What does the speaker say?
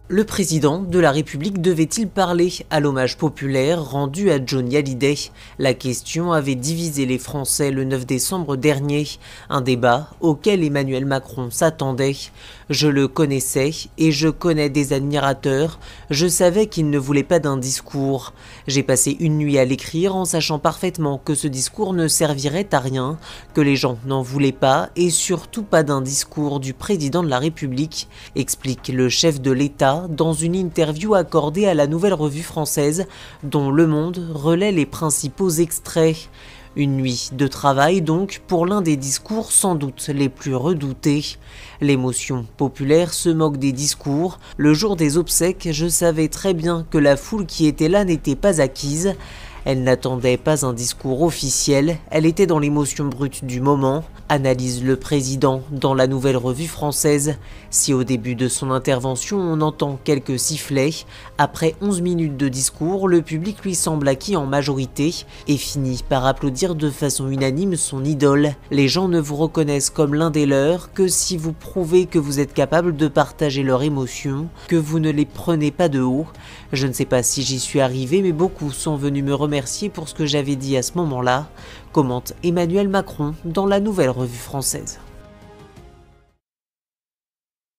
Le président de la République devait-il parler à l'hommage populaire rendu à Johnny Hallyday? La question avait divisé les Français le 9 décembre dernier, un débat auquel Emmanuel Macron s'attendait. Je le connaissais et je connais des admirateurs, je savais qu'il ne voulait pas d'un discours. J'ai passé une nuit à l'écrire en sachant parfaitement que ce discours ne servirait à rien, que les gens n'en voulaient pas et surtout pas d'un discours du président de la République, explique le chef de l'État dans une interview accordée à la Nouvelle Revue Française, dont Le Monde relaie les principaux extraits. Une nuit de travail donc pour l'un des discours sans doute les plus redoutés. L'émotion populaire se moque des discours. Le jour des obsèques, je savais très bien que la foule qui était là n'était pas acquise. Elle n'attendait pas un discours officiel, elle était dans l'émotion brute du moment, analyse le président dans la Nouvelle Revue Française. Si au début de son intervention on entend quelques sifflets, après 11 minutes de discours, le public lui semble acquis en majorité et finit par applaudir de façon unanime son idole. Les gens ne vous reconnaissent comme l'un des leurs que si vous prouvez que vous êtes capable de partager leurs émotions, que vous ne les prenez pas de haut. Je ne sais pas si j'y suis arrivé, mais beaucoup sont venus me remercier pour ce que j'avais dit à ce moment-là, commente Emmanuel Macron dans la Nouvelle Revue Française.